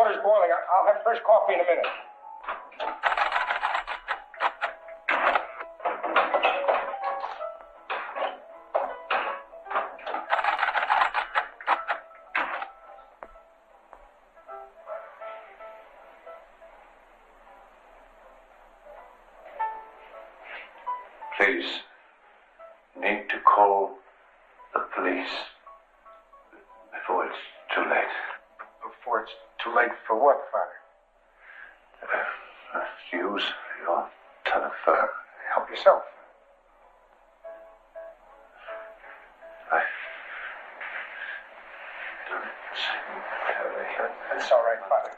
water's boiling. I'll have fresh coffee in a minute. Please, need to call the police before it's too late. Before it's too late for what, Father? Use your telephone. Help yourself. It's all right, Father.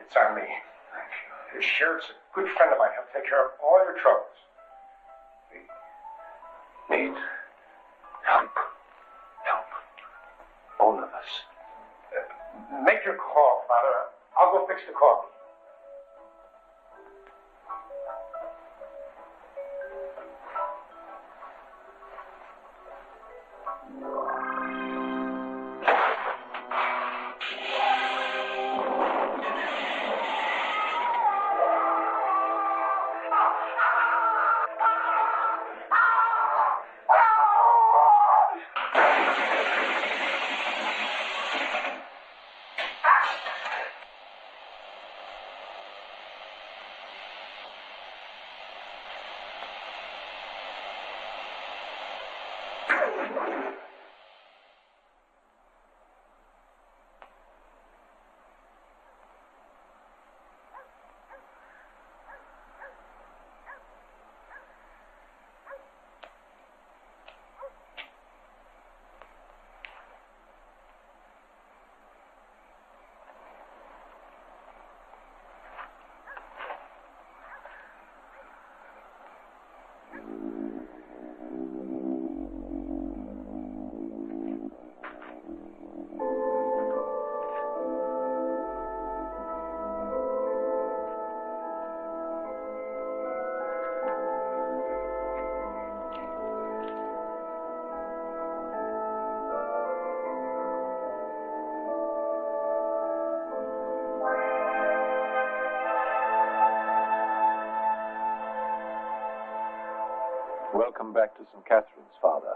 It's on me. Thank you. The sheriff's a good friend of mine. He'll take care of all your troubles. Need help. Help. All of us. Make your call, Father. I'll go fix the coffee. Welcome back to St. Catherine's, Father.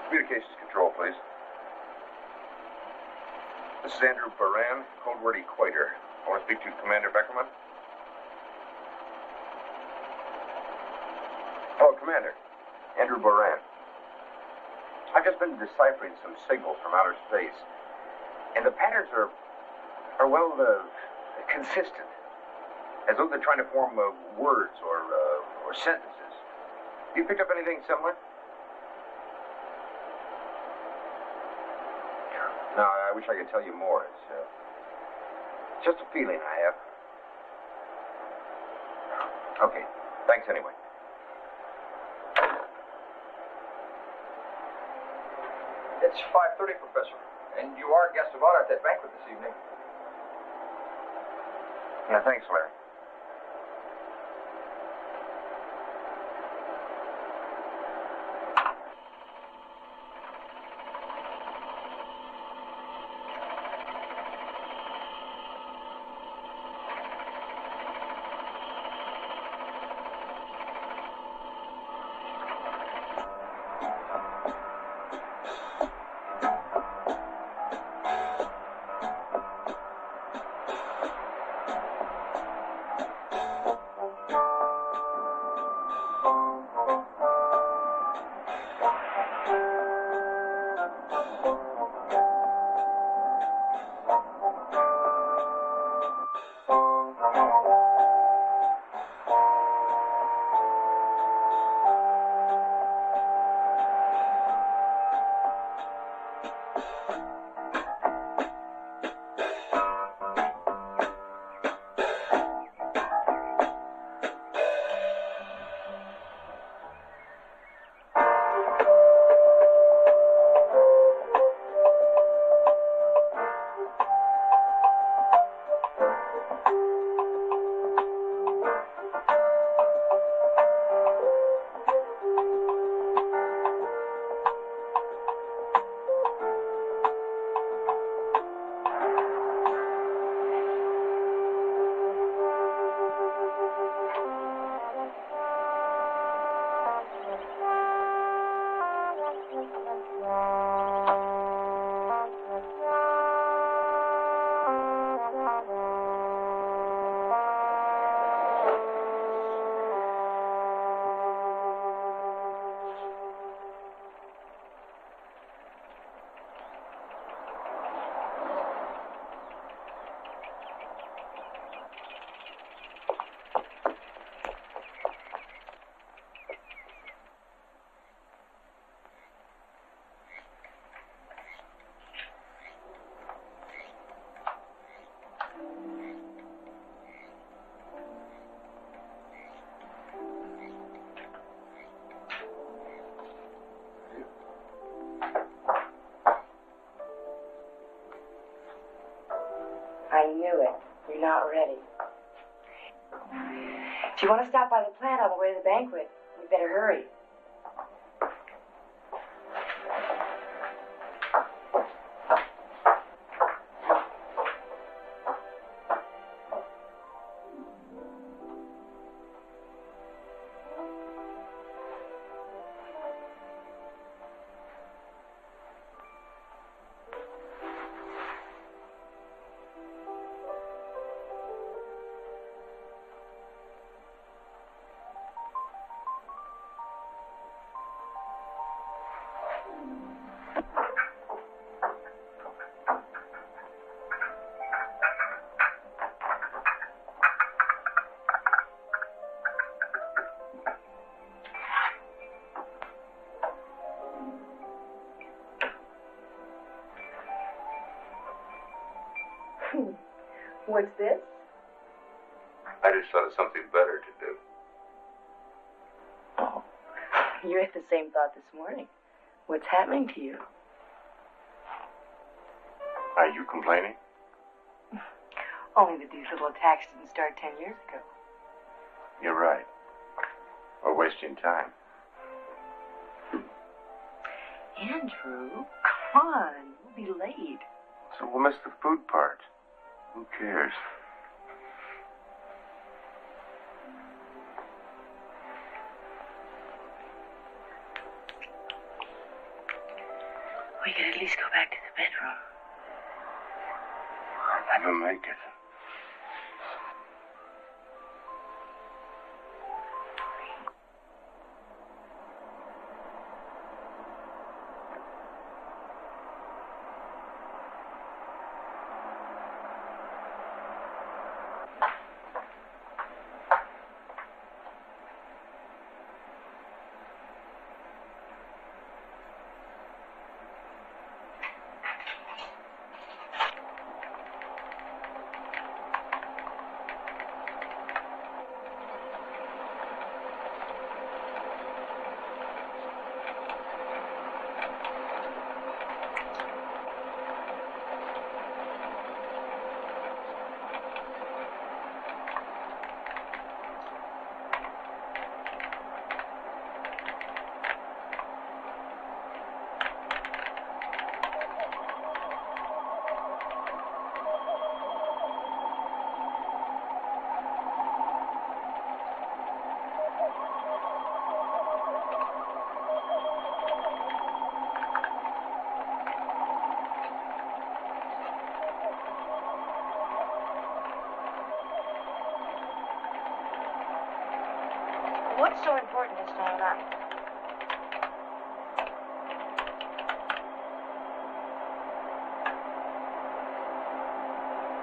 Communications control, please. This is Andrew Boran, code word Equator. I want to speak to Commander Beckerman. Hello, Commander. Andrew Boran. I've just been deciphering some signals from outer space, and the patterns are well, consistent, as though they're trying to form words or sentences. You picked up anything similar? No, I wish I could tell you more. It's just a feeling I have. Okay, thanks anyway. It's 5:30, Professor, and you are guest of honor at that banquet this evening. Yeah, thanks, Larry. I knew it. You're not ready. If you want to stop by the plant on the way to the banquet, we better hurry. What's this? I just thought of something better to do. Oh, you had the same thought this morning. What's happening to you? Are you complaining? Only that these little attacks didn't start 10 years ago. You're right. We're wasting time. Andrew, come on. We'll be late. So we'll miss the food part. Who cares? We could at least go back to the bedroom. I'll never make it. What's so important this time around?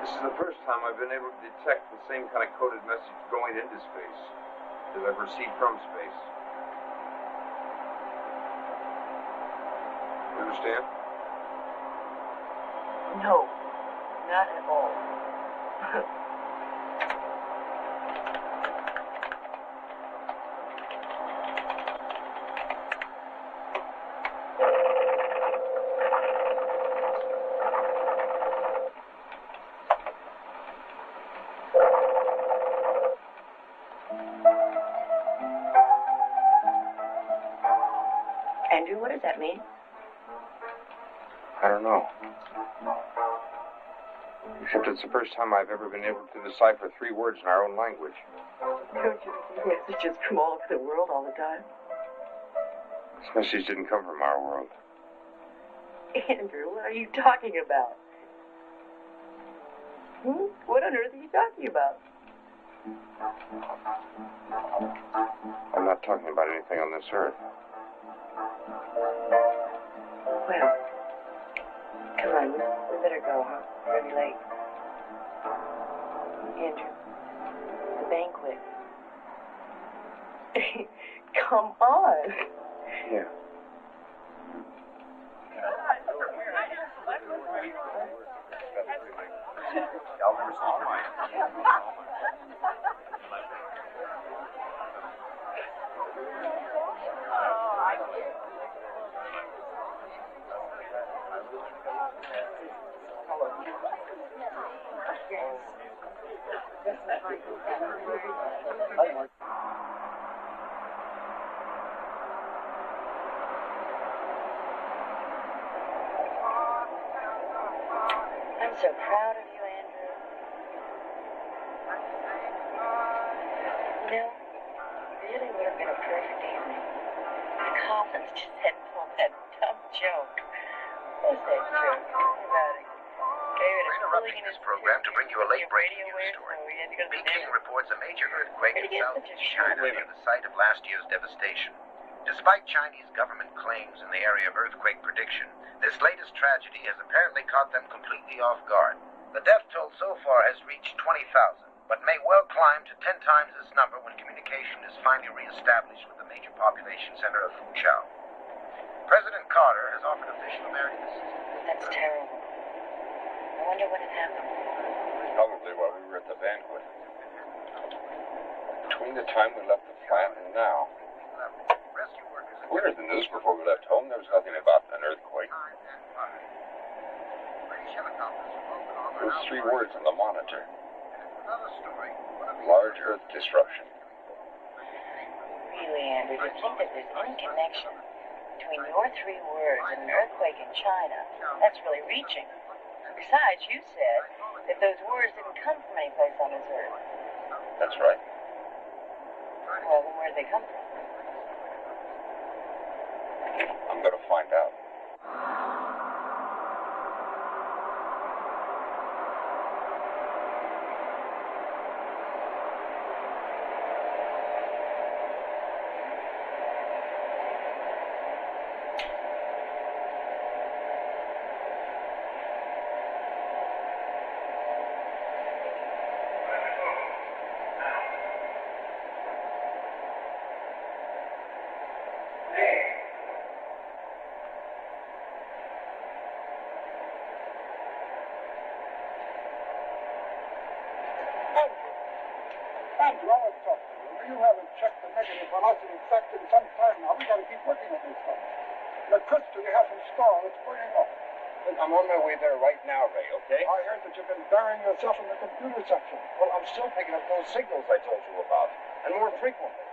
This is the first time I've been able to detect the same kind of coded message going into space that I've received from space. You understand? No, not at all. Andrew, what does that mean? I don't know. Except it's the first time I've ever been able to decipher 3 words in our own language. Don't you receive messages from all over the world all the time? This message didn't come from our world. Andrew, what are you talking about? What on earth are you talking about? I'm not talking about anything on this earth. Well, come on, we better go, huh? We're gonna be late. Andrew, the banquet. Come on. Yeah. I'm so proud of you, Andrew. No, it really would have been a perfect evening. The Coffins just had pulled that dumb joke. What was that joke? Tell me about it. We're interrupting this program to bring you a late-breaking news story. Peking reports a major earthquake in southeast China near the site of last year's devastation. Despite Chinese government claims in the area of earthquake prediction, this latest tragedy has apparently caught them completely off guard. The death toll so far has reached 20,000, but may well climb to 10 times this number when communication is finally re-established with the major population center of Fuchao. President Carter has offered official American assistance. That's terrible. I wonder what had happened. Probably while we were at the banquet. Between the time we left the plant and now. Rescue workers We heard the news before we left home. There was nothing about an earthquake. British helicopters have broken on Those 3 words on the monitor. Another story. Large earth disruption. Really, Andrew, do you think that there's any connection between your 3 words and an earthquake in China? That's really reaching. Besides, you said that those words didn't come from any place on this earth. That's right. Well, then where did they come from? I'm going to find out. positive fact in some time now. We got to keep working on these things. The crystal you have installed, it's burning up. Look, I'm on my way there right now, Ray, okay? I heard that you've been burying yourself in the computer section. Well, I'm still picking up those signals I told you about, and more frequently.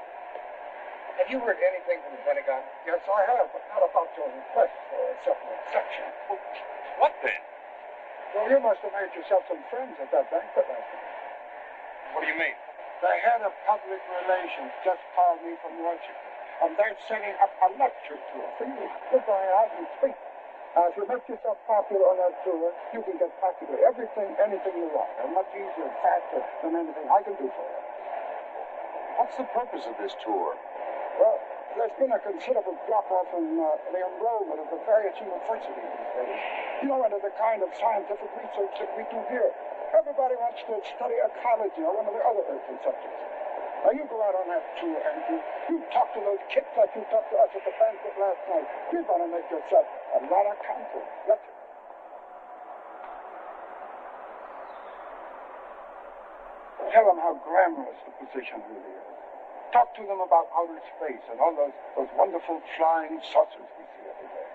Have you heard anything from the Pentagon? Yes, I have, but not about your request for a separate section. What then? Well, you must have made yourself some friends at that banquet last night. What do you mean? The head of public relations just called me from Washington, and they're setting up a lecture tour for you. You're going out and speak. If you make yourself popular on that tour, you can get practically everything, anything you want, and much easier and faster than anything I can do for you. What's the purpose of this tour? Well, there's been a considerable drop-off in the enrollment of the various universities these days. You know, under the kind of scientific research that we do here. Everybody wants to study ecology or one of the other earthly subjects. Now, you go out on that tour, Andrew. You talk to those kids like you talked to us at the banquet last night. You're going to make yourself a lot of content. That's it. Tell them how glamorous the position really is. Talk to them about outer space and all those wonderful flying saucers we see every day.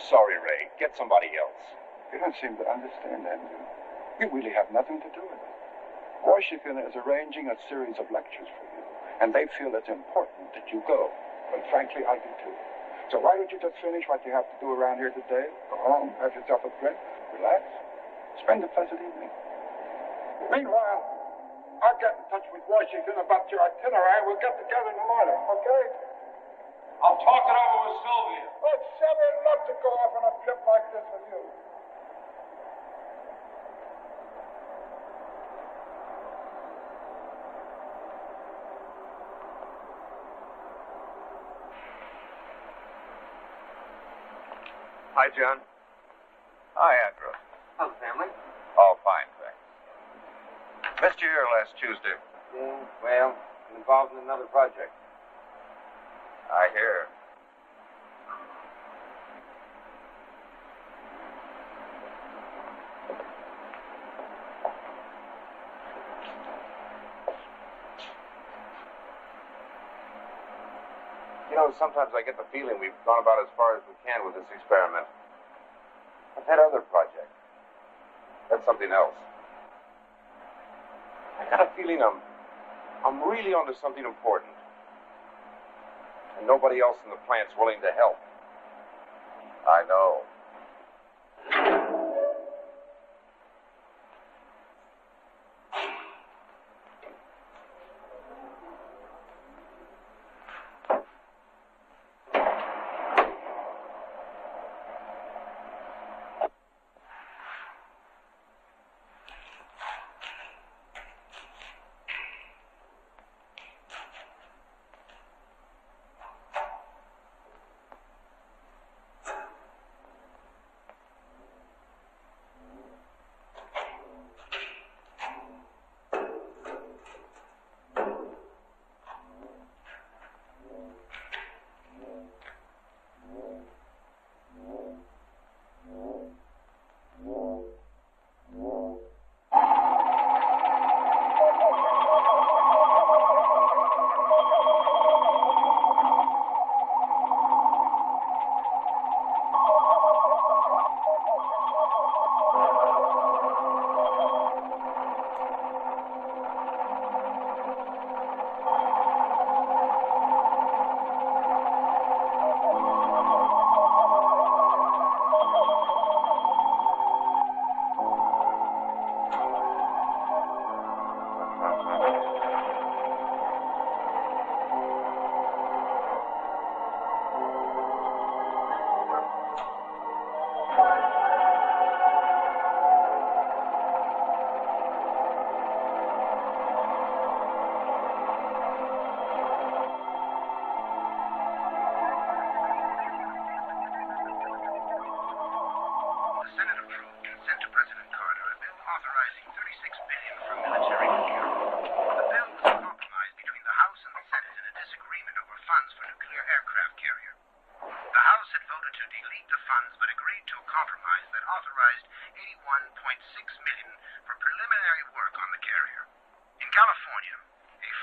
Sorry, Ray. Get somebody else. You don't seem to understand, Andrew. You really have nothing to do with it. Washington is arranging a series of lectures for you, and they feel it's important that you go. And frankly, I do too. So why don't you just finish what you have to do around here today? Go home, have yourself a drink, relax, spend a pleasant evening. Meanwhile, I'll get in touch with Washington about your itinerary. We'll get together in the morning, okay? I'll talk it over with Sylvia. Well, Sylvia would love to go off on a trip like this with you. Hi, John. Hi, Andrew. How's the family? All fine, thanks. Missed you here last Tuesday. Yeah, well, I'm involved in another project. I hear. You know, sometimes I get the feeling we've gone about as far as we can with this experiment. I've had other projects. That's something else. I got a feeling I'm really onto something important. And nobody else in the plant's willing to help. I know.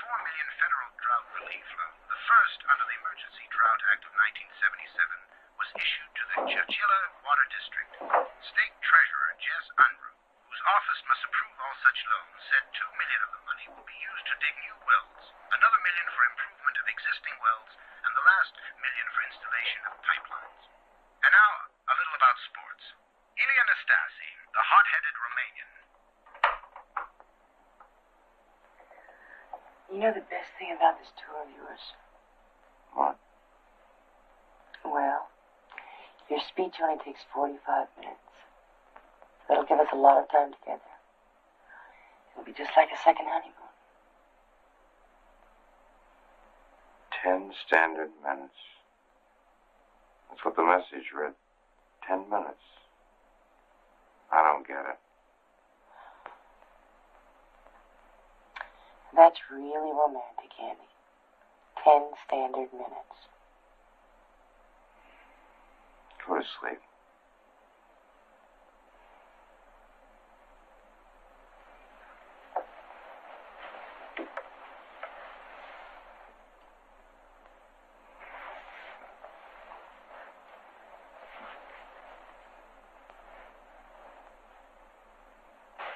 4 million federal drought relief loan, the first under the Emergency Drought Act of 1977, was issued to the Churchilla Water District. State Treasurer Jess Unruh, whose office must approve all such loans, said $2 million of the money will be used to dig new wells, another $1 million for improvement of existing wells, and the last $1 million for installation of pipelines. And now, a little about sports. Ilya Nastasi, the hot-headed Romanian. You know the best thing about this tour of yours? What? Well, your speech only takes 45 minutes. That'll give us a lot of time together. It'll be just like a second honeymoon. 10 standard minutes. That's what the message read. 10 minutes. I don't get it. That's really romantic, Andy. 10 standard minutes. Go to sleep.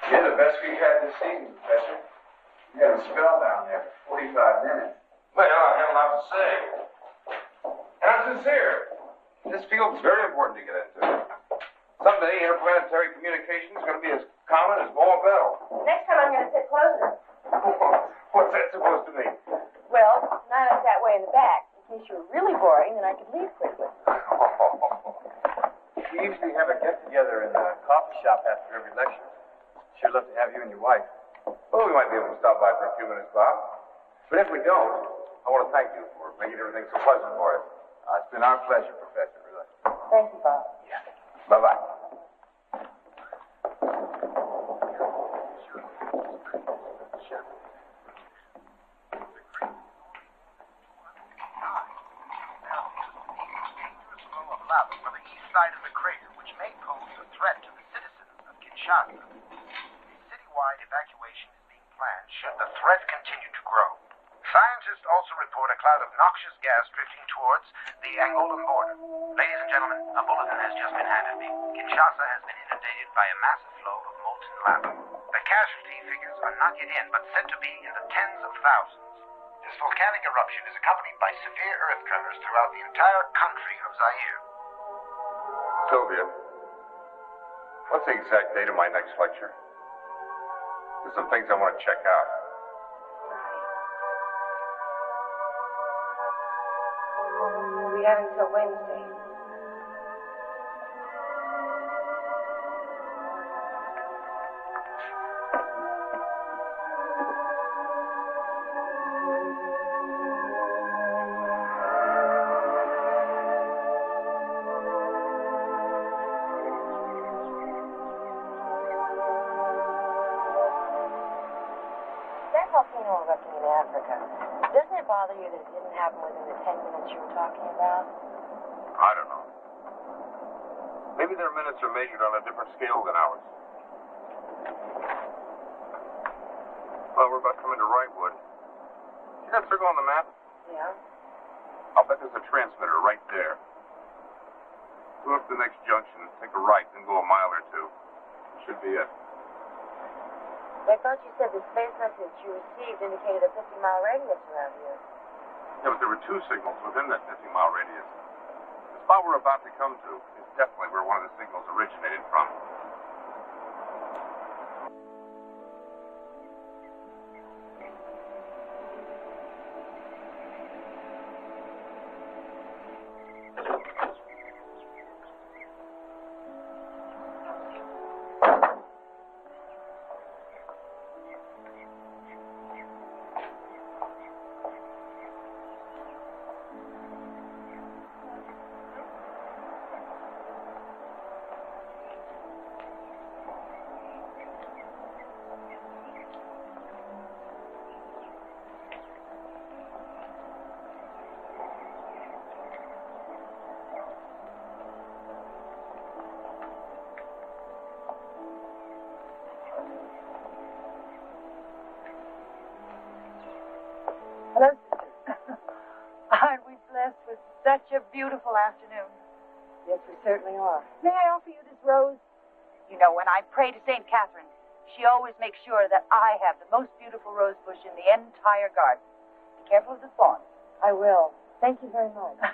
You're the best we've had this season, Professor. You got a spell down there for 45 minutes. Well, I have a lot to say. And I'm sincere. This field's very important to get into. Someday, interplanetary communication is going to be as common as Boa Bell. Next time I'm going to sit closer. What's that supposed to mean? Well, not up that way in the back. In case you're really boring, then I could leave quickly. We usually have a get-together in the coffee shop after every lecture. Sure love to have you and your wife. Well, we might be able to stop by for a few minutes, Bob. But if we don't, I want to thank you for making everything so pleasant for us. It's been our pleasure, Professor, really. Thank you, Bob. Bye-bye. On the east side of the crater, which may pose a threat to the citizens of Kinshasa. A citywide evacuation is being planned should the threat continue to grow. Scientists also report a cloud of noxious gas drifting towards the Angolan border. Ladies and gentlemen, a bulletin has just been handed me. Kinshasa has been inundated by a massive flow of molten lava. The casualty figures are not yet in, but said to be in the tens of thousands. This volcanic eruption is accompanied by severe earth tremors throughout the entire country of Zaire. Sylvia, what's the exact date of my next lecture? There's some things I want to check out. We have until Wednesday. That volcano erupting in Africa, doesn't it bother you that it didn't happen within the 10 minutes you were talking about? I don't know. Maybe their minutes are measured on a different scale than ours. Well, we're about to come into Wrightwood. See that circle on the map? Yeah. I'll bet there's a transmitter right there. Go up to the next junction, take a right, then go a mile or two. Should be it. I thought you said the space message you received indicated a 50-mile radius around here. Yeah, but there were two signals within that 50-mile radius. The spot we're about to come to is definitely where one of the signals originated from. such a beautiful afternoon. Yes, we certainly are. May I offer you this rose? You know, when I pray to St. Catherine, she always makes sure that I have the most beautiful rose bush in the entire garden. Be careful of the thorns. I will. Thank you very much.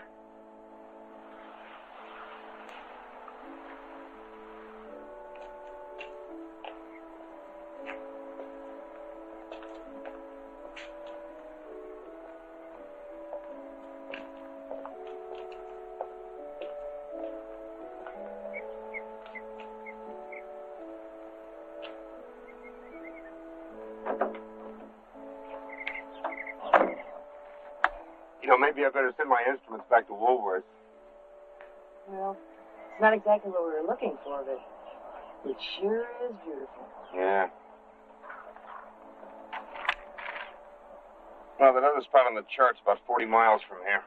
Maybe I better send my instruments back to Woolworth. Well, it's not exactly what we were looking for, but it sure is beautiful. Yeah. Well, that other spot on the chart's about 40 miles from here.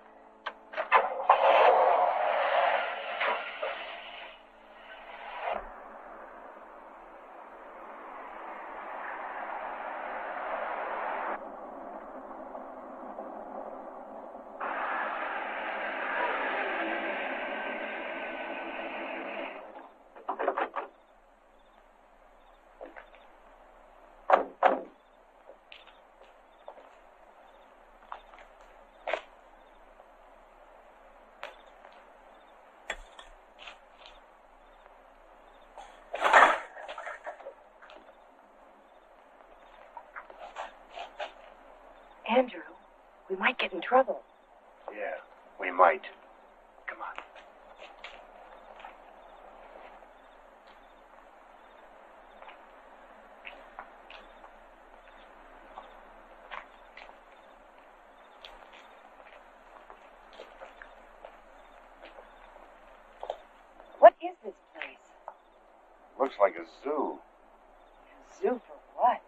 Andrew, we might get in trouble. Yeah, we might. Come on. What is this place? Looks like a zoo. A zoo for what?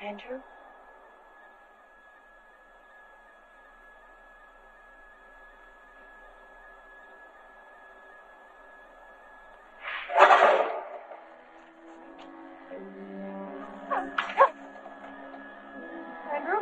Andrew? Andrew?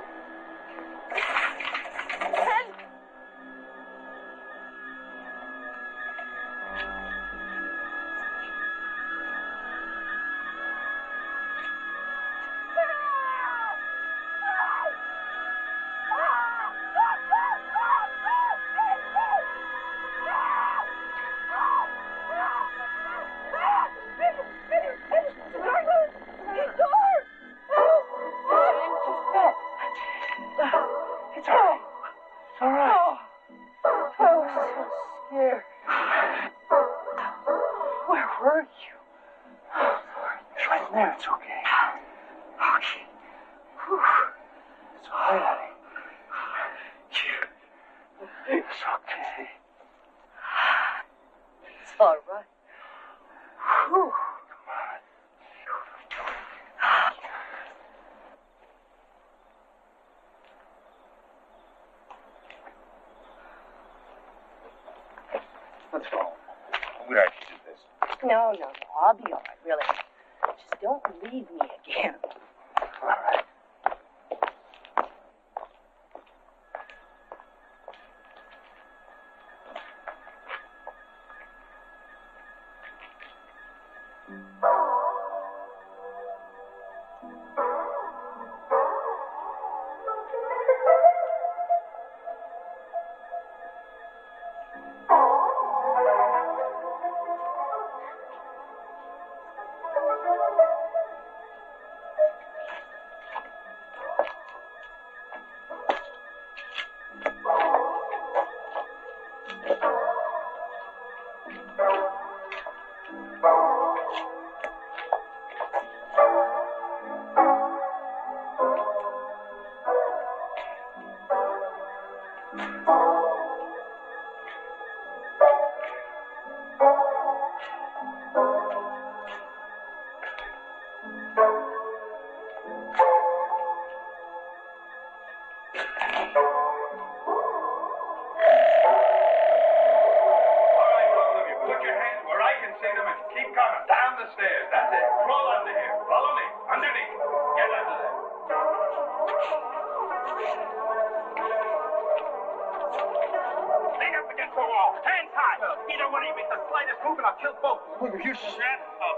Let's go home. We'd actually do this. No, I'll be all right, really. Just don't leave me again. All right. You shut up.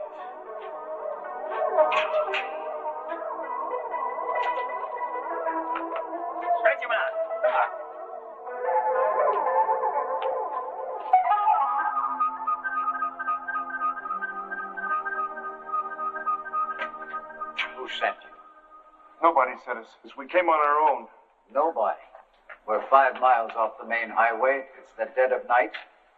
Stretch him out. Come on. Who sent you? Nobody sent us. We came on our own. Nobody. We're 5 miles off the main highway. It's the dead of night.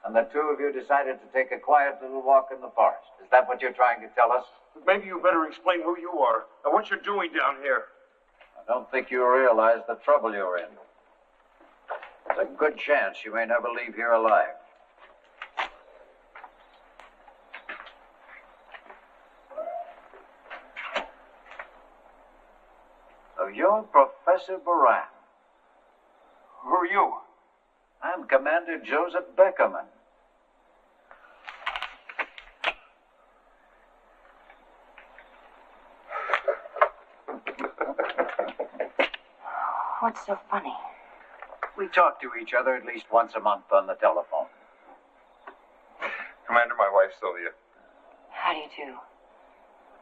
And the two of you decided to take a quiet little walk in the forest. Is that what you're trying to tell us? Maybe you better explain who you are and what you're doing down here. I don't think you realize the trouble you're in. There's a good chance you may never leave here alive. So you're Professor Boran. Who are you? I'm Commander Joseph Beckerman. What's so funny? We talk to each other at least once a month on the telephone. Commander, my wife's Sylvia. How do you do?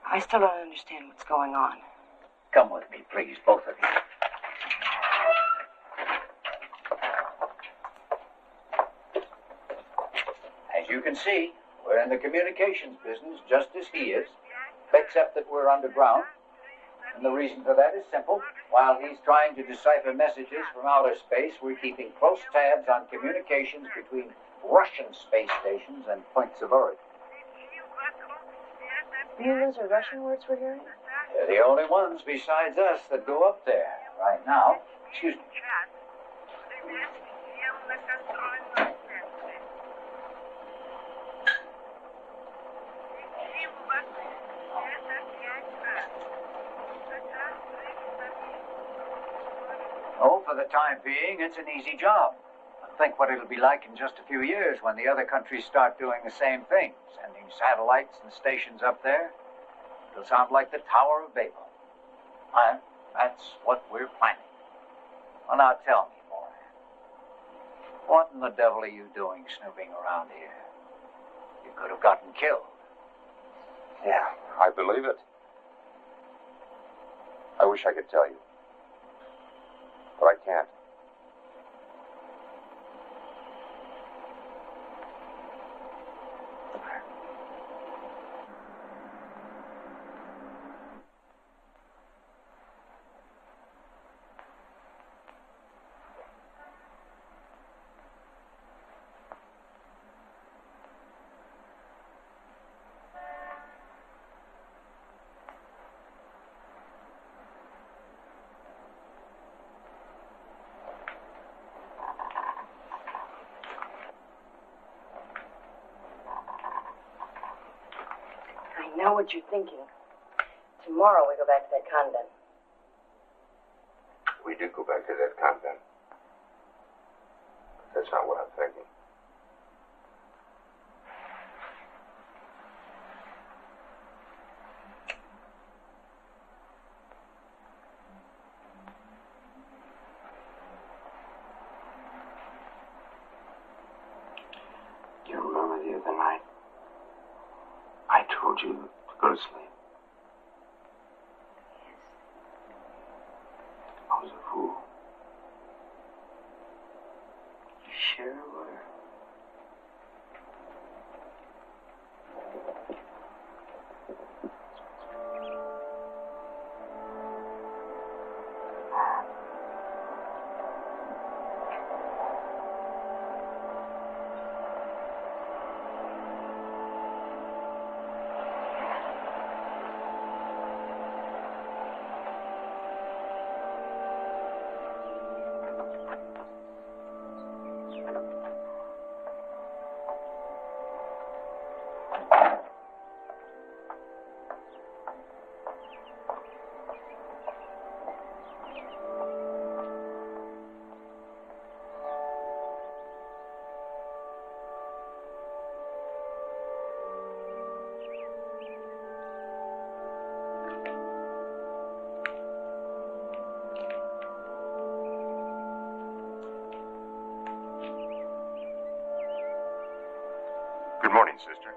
I still don't understand what's going on. Come with me, please, both of you. As you can see, we're in the communications business just as he is, except that we're underground. And the reason for that is simple. While he's trying to decipher messages from outer space, we're keeping close tabs on communications between Russian space stations and points of origin. Those are Russian words we're hearing? They're the only ones besides us that go up there right now. Excuse me. Oh, for the time being, it's an easy job. Think what it'll be like in just a few years when the other countries start doing the same thing, sending satellites and stations up there. It'll sound like the Tower of Babel. And that's what we're planning. Well, now tell me, boy. What in the devil are you doing snooping around here? You could have gotten killed. Yeah, I believe it. I wish I could tell you. But I can't. I know what you're thinking. Tomorrow we go back to that convent. We did go back to that convent. But that's not what I'm thinking. the other night. I told you to go to sleep. Yes. I was a fool. You sure were. Good morning, sister.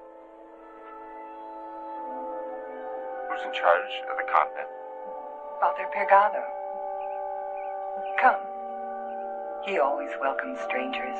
Who's in charge of the convent? Father Pergado. Come. He always welcomes strangers.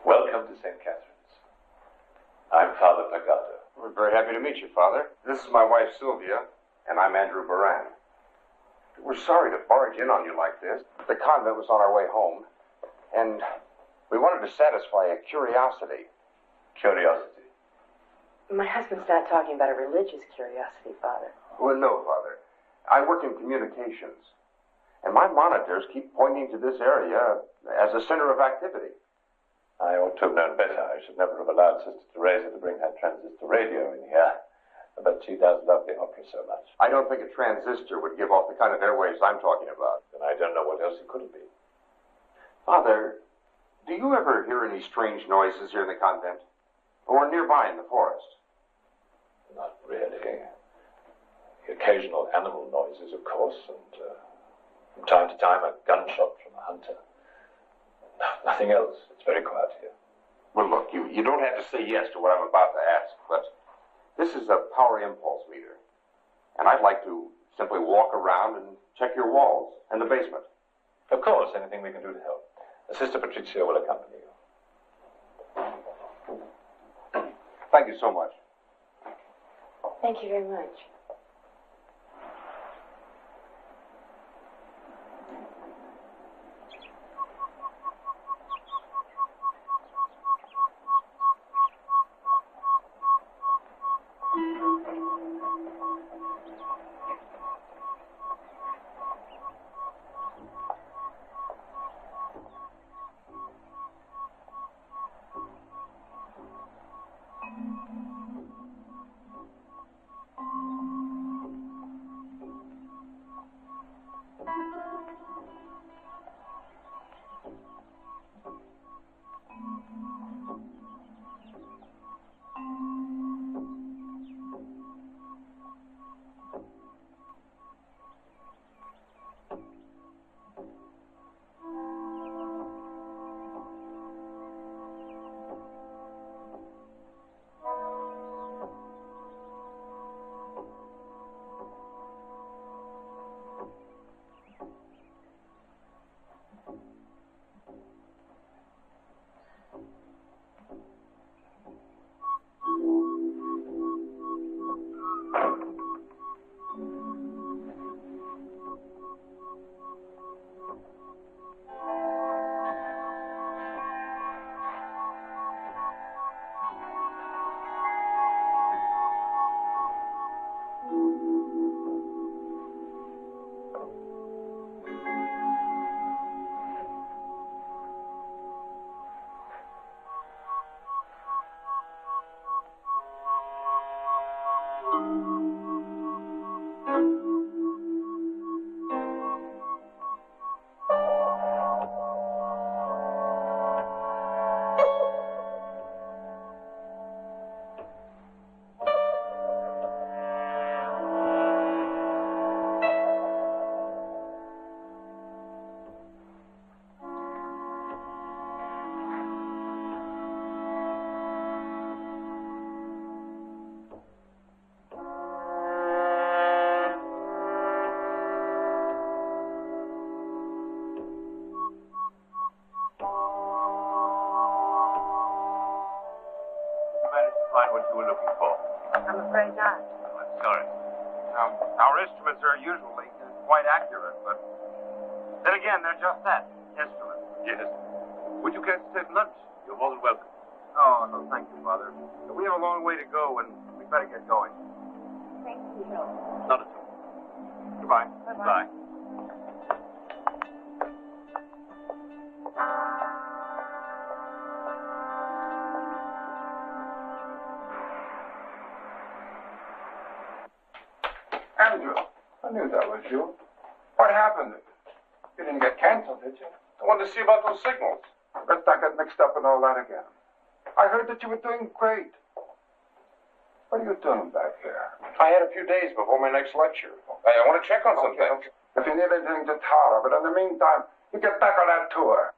Welcome to St. Catherine's. I'm Father Pergado. We're very happy to meet you, Father. This is my wife, Sylvia, and I'm Andrew Boran. We're sorry to barge in on you like this. The convent was on our way home, and we wanted to satisfy a curiosity. Curiosity. My husband's not talking about a religious curiosity, Father. Well, no, Father. I work in communications, and my monitors keep pointing to this area as a center of activity. I ought to have known better. I should never have allowed Sister Teresa to bring her transistor radio in here. But she does love the opera so much. I don't think a transistor would give off the kind of airwaves I'm talking about. And I don't know what else it could have been. Father, do you ever hear any strange noises here in the convent? Or nearby in the forest? Not really. The occasional animal noises, of course, and from time to time a gunshot from a hunter. Nothing else. It's very quiet here. Well, look, you don't have to say yes to what I'm about to ask, but this is a power impulse meter. And I'd like to simply walk around and check your walls and the basement. Of course, anything we can do to help. Sister Patricia will accompany you. Thank you so much. Thank you very much. you were looking for? I'm afraid not. Oh, I'm sorry. Our instruments are usually quite accurate, but then again, they're just that, instruments. Yes. Would you care to take lunch? You're more than welcome. Oh, no, thank you, Father. We have a long way to go, and we better get going. Thank you, Joe. Not at all. Goodbye. Bye. Andrew, I knew that was you. What happened? You didn't get canceled, did you? I wanted to see about those signals. Let's not get mixed up in all that again. I heard that you were doing great. What are you doing back here? I had a few days before my next lecture. I want to check on some things. Okay. If you need anything, just holler. But in the meantime, you get back on that tour.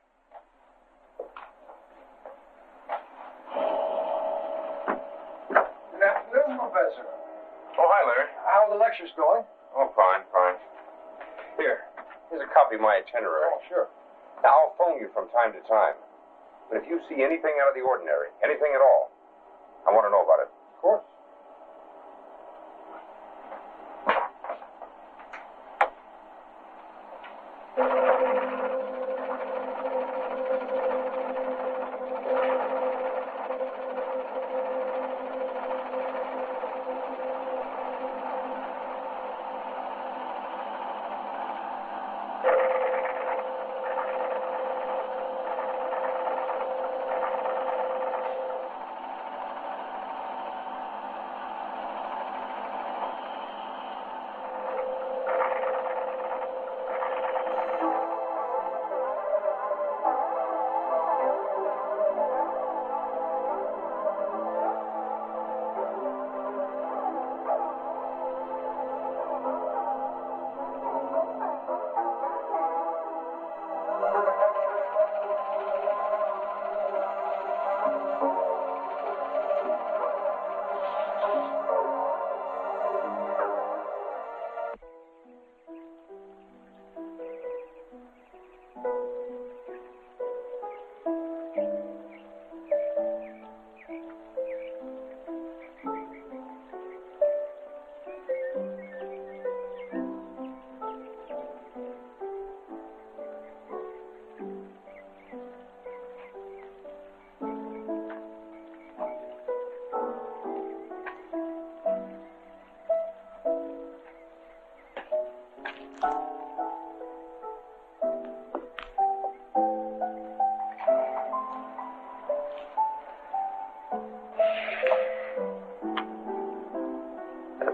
Good afternoon, Professor. Oh, hi, Larry. How are the lectures going? Oh, fine. Here's a copy of my itinerary. Oh, sure. Now, I'll phone you from time to time. But if you see anything out of the ordinary, anything at all, I want to know about it. Of course.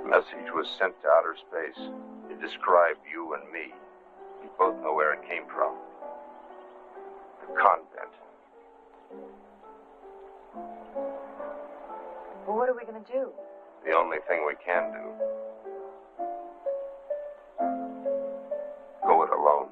Message was sent to outer space. It described you and me. We both know where it came from. The convent. Well, what are we going to do? The only thing we can do. Go it alone.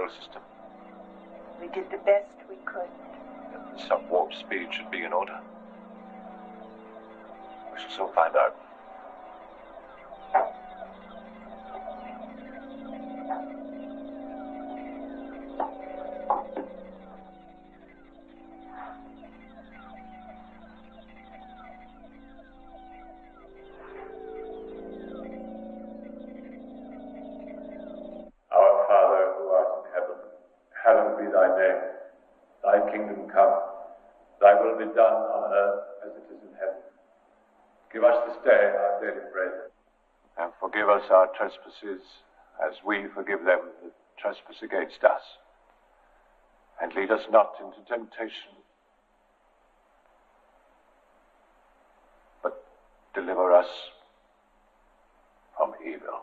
control system. We did the best we could. Some warp speed should be in order. We shall soon find out. Our Father, who art in heaven, hallowed be thy name. Thy kingdom come. Thy will be done on earth as it is in heaven. Give us this day our daily bread. And forgive us our trespasses, as we forgive them that trespass against us. And lead us not into temptation, but deliver us from evil.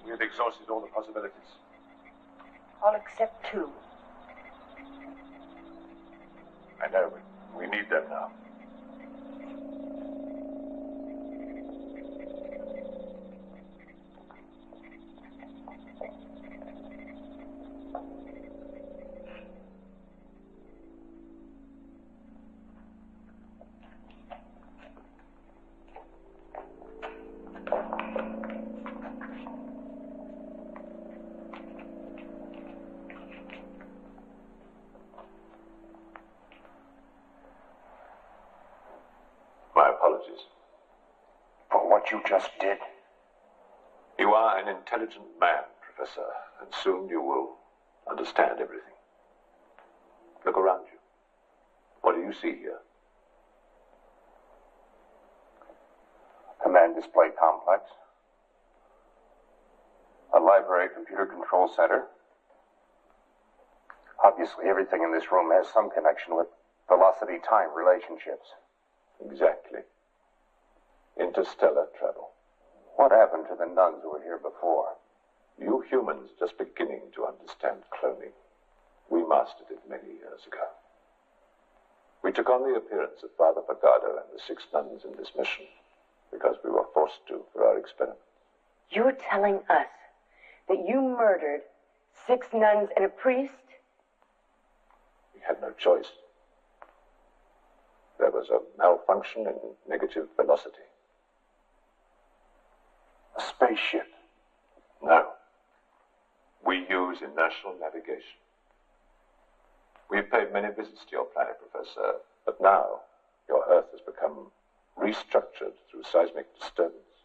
We have exhausted all the possibilities. All except two. I know, but we need them now. My apologies. For what you just did? You are an intelligent man, Professor, and soon you will understand everything. Look around you. What do you see here? Command display complex. A library computer control center. Obviously, everything in this room has some connection with velocity-time relationships. Exactly. Interstellar travel. What happened to the nuns who were here before? You humans just beginning to understand cloning. We mastered it many years ago. We took on the appearance of Father Pergado and the 6 nuns in this mission because we were forced to for our experiments. You're telling us that you murdered 6 nuns and a priest? We had no choice. There was a malfunction in negative velocity. A spaceship? No. We use inertial navigation. We've paid many visits to your planet, Professor, but now your Earth has become restructured through seismic disturbance.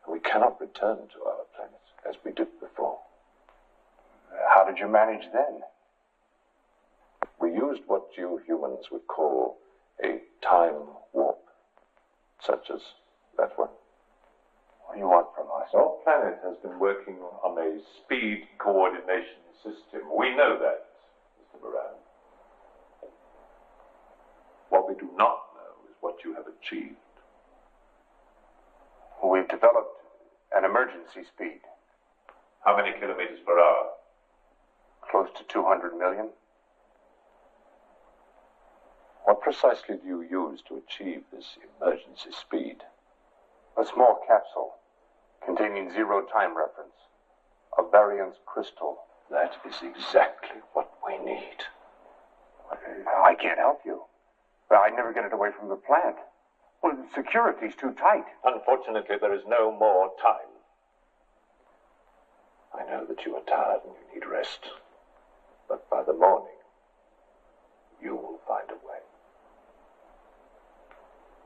And we cannot return to our planet as we did before. How did you manage then? We used what you humans would call a time warp. Such as that one. What do you want from us? Our planet has been working on a speed coordination system. We know that, Mr. Boran. What we do not know is what you have achieved. We've developed an emergency speed. How many kilometers per hour? Close to 200 million. What precisely do you use to achieve this emergency speed? A small capsule containing zero time reference. A variance crystal. That is exactly what we need. I can't help you. I'd never get it away from the plant. Well, the security's too tight. Unfortunately, there is no more time. I know that you are tired and you need rest. But by the morning, you will find a way.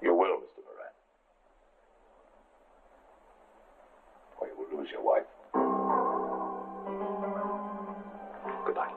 You will, Mr. Boran. Or you will lose your wife. Good night.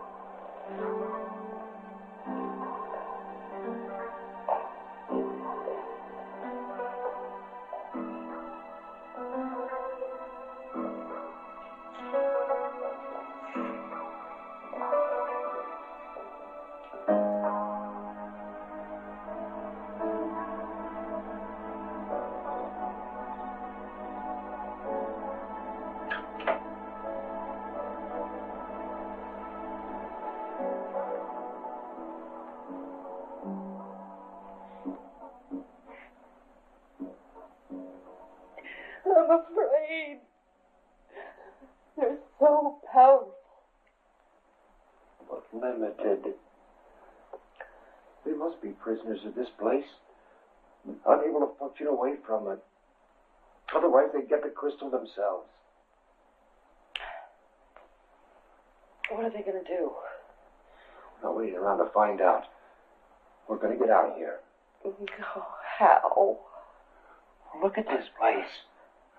I'm afraid. They're so powerful. But limited. They must be prisoners of this place, unable to function away from it. Otherwise, they'd get the crystal themselves. What are they going to do? We're waiting around to find out. We're going to get out of here. Oh, how? Look at this place.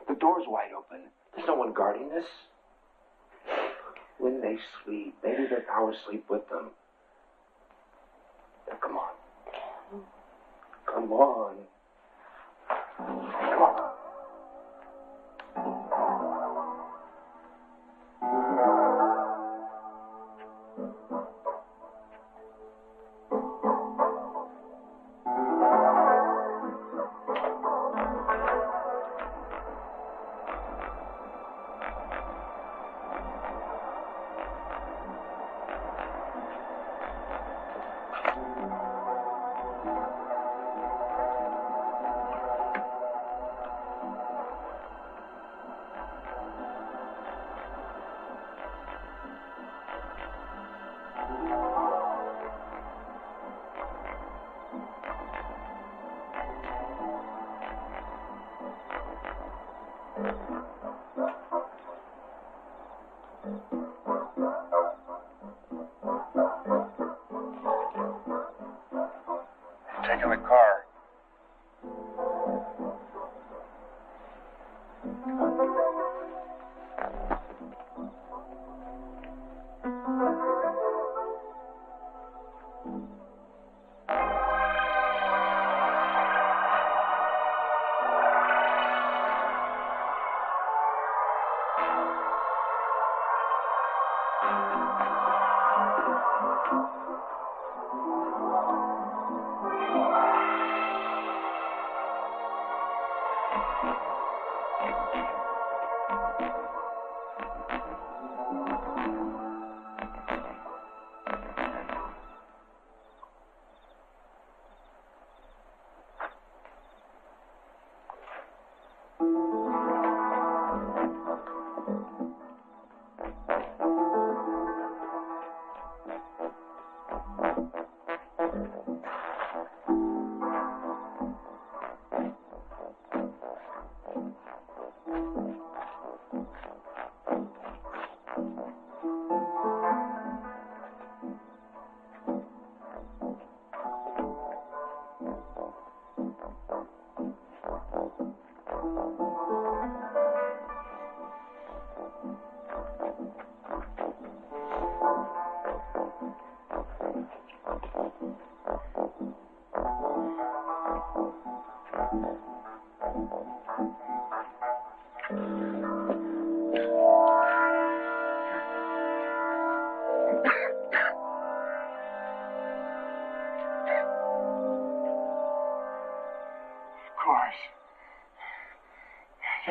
The door's wide open. There's no one guarding us. When they sleep, maybe their powers sleep with them. Now, come on. Come on. Come on. Taking the car.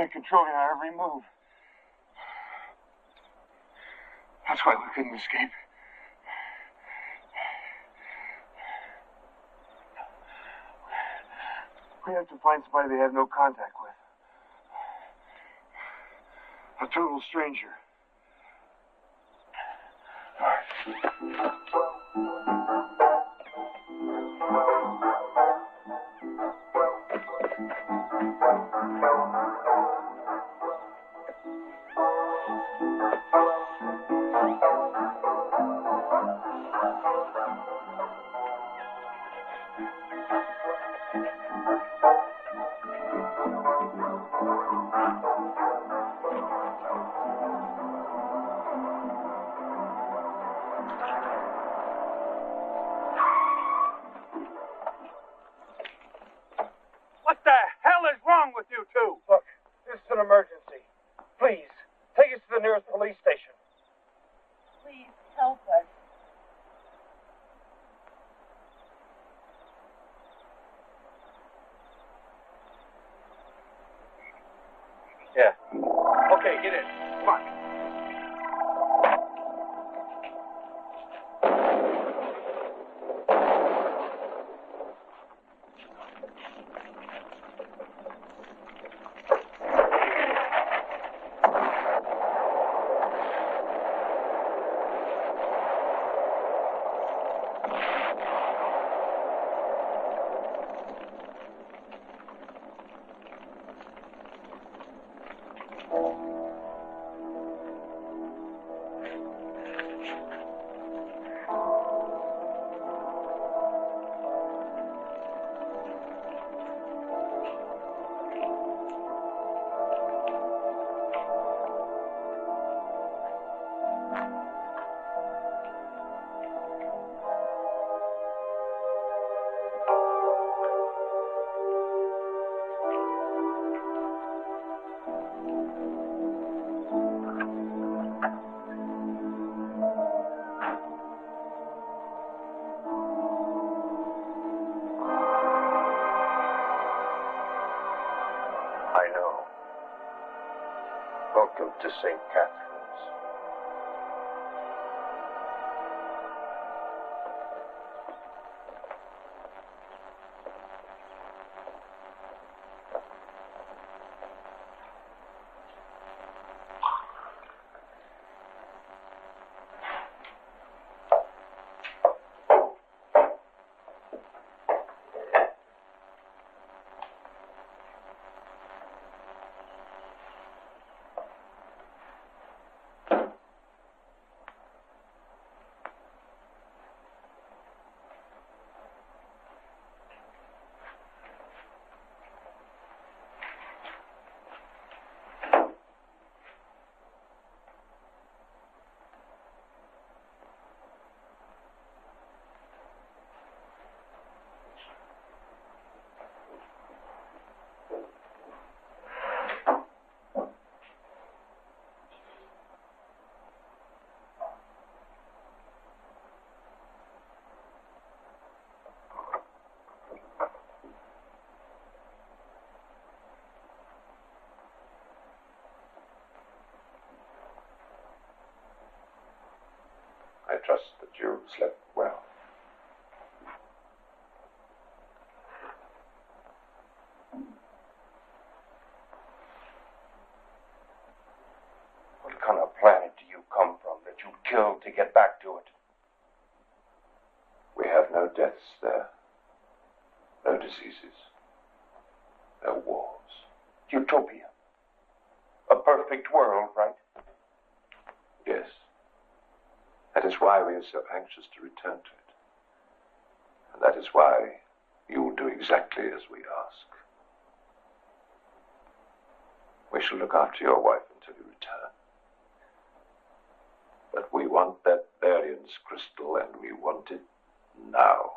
They're controlling our every move. That's why we couldn't escape. We have to find somebody they have no contact with. A total stranger. What the hell is wrong with you two? Look, this is an emergency. Please, take us to the nearest police station. Please help us. Yeah. Okay, get in. Come on. I know. Welcome to St. Catherine's. I trust that you slept well. What kind of planet do you come from that you killed to get back to it? We have no deaths there. No diseases. No wars. Utopia. A perfect world, right? Yes. That is why we are so anxious to return to it. And that is why you will do exactly as we ask. We shall look after your wife until you return. But we want that variance crystal, and we want it now.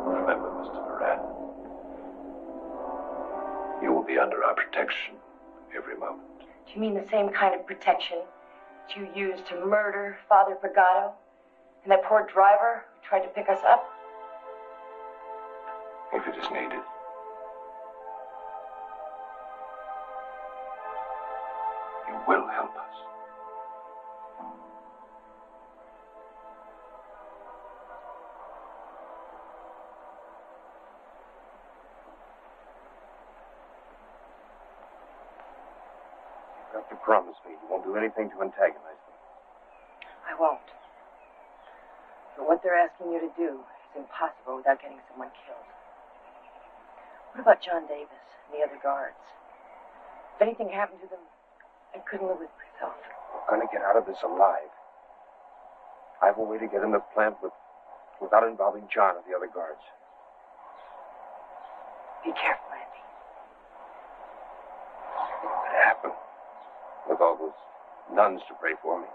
Remember, Mr. Boran, you will be under our protection every moment. Do you mean the same kind of protection that you used to murder Father Pergado and that poor driver who tried to pick us up? If it is needed. have to promise me you won't do anything to antagonize them. I won't. But what they're asking you to do is impossible without getting someone killed. What about John Davis and the other guards? If anything happened to them, I couldn't live with myself. We're going to get out of this alive. I have a way to get in the plant without involving John or the other guards. Be careful, Andy. What could happen with all those nuns to pray for me?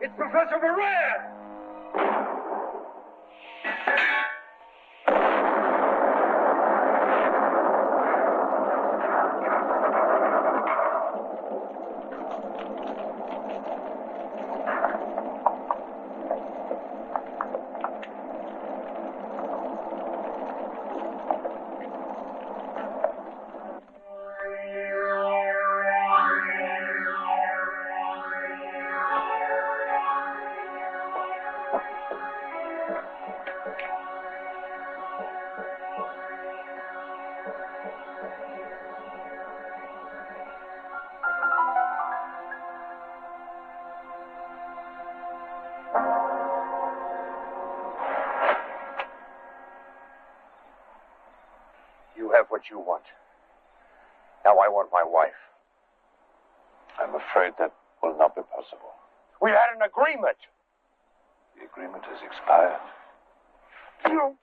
It's Professor Boran! What you want. Now I want my wife. I'm afraid that will not be possible. We had an agreement. The agreement has expired. You...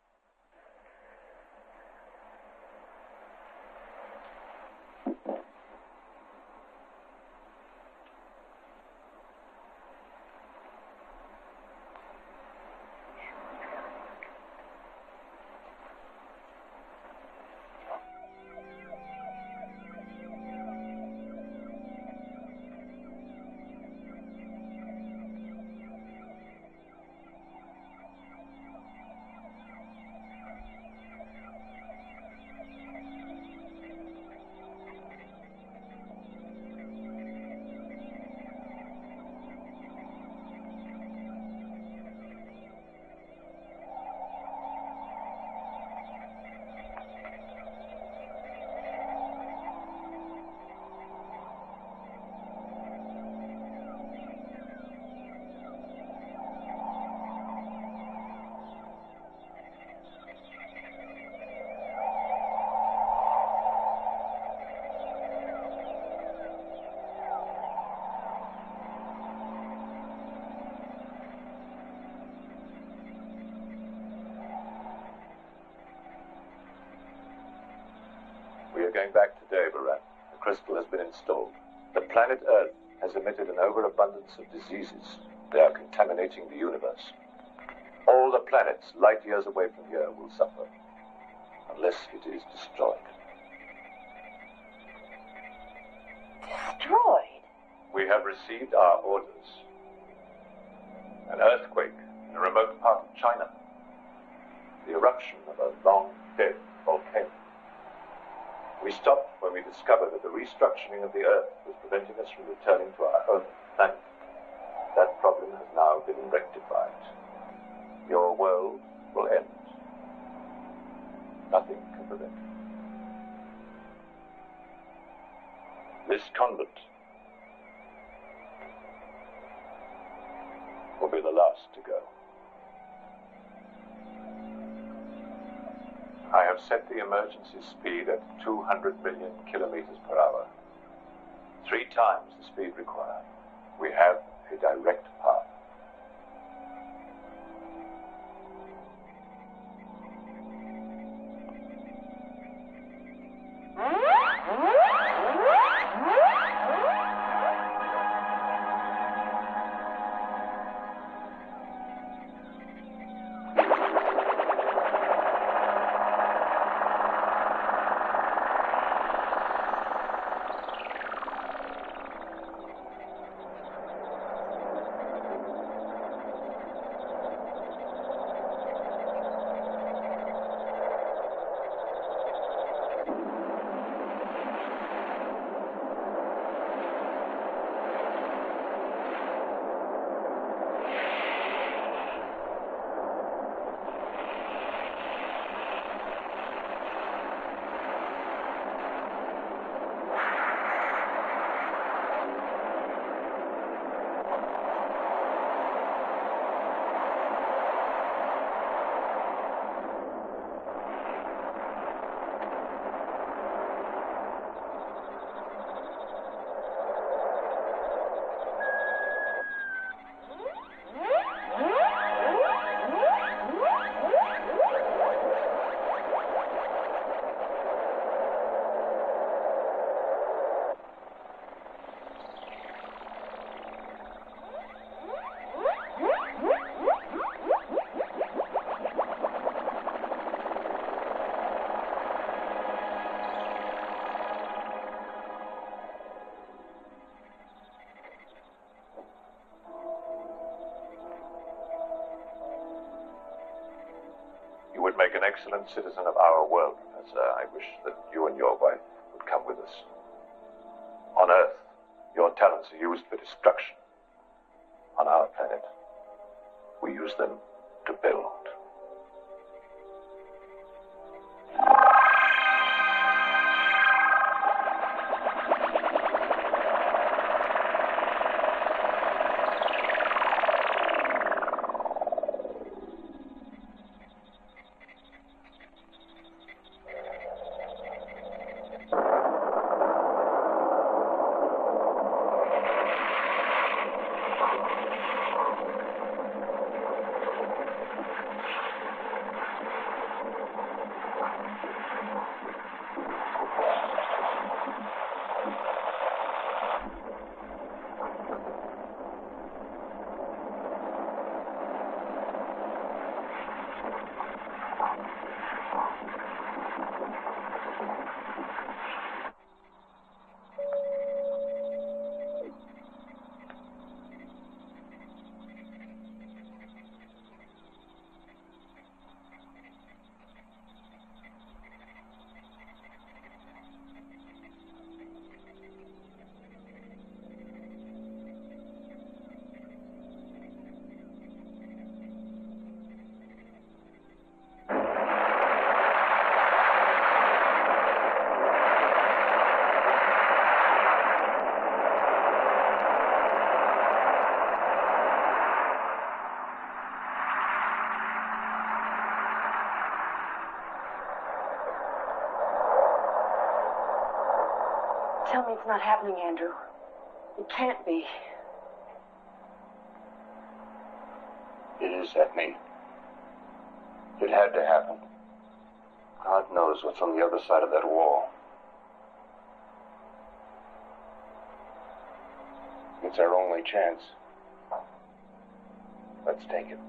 We are going back today, Boran. The crystal has been installed. The planet Earth has emitted an overabundance of diseases. They are contaminating the universe. All the planets light years away from here will suffer, unless it is destroyed. Destroyed? We have received our orders. An earthquake in a remote part of China. The eruption of a long-dead volcano. We stopped when we discovered that the restructuring of the Earth was preventing us from returning to our own planet. That problem has now been rectified. Your world will end. Nothing can prevent it. This convent will be the last to go. I have set the emergency speed at 200 million kilometers per hour. 3 times the speed required. We have a direct path. You would make an excellent citizen of our world, Professor. I wish that you and your wife would come with us. On Earth, your talents are used for destruction. On our planet, we use them to build. Tell me it's not happening, Andrew. It can't be. It is happening. It had to happen. God knows what's on the other side of that wall. It's our only chance. Let's take it.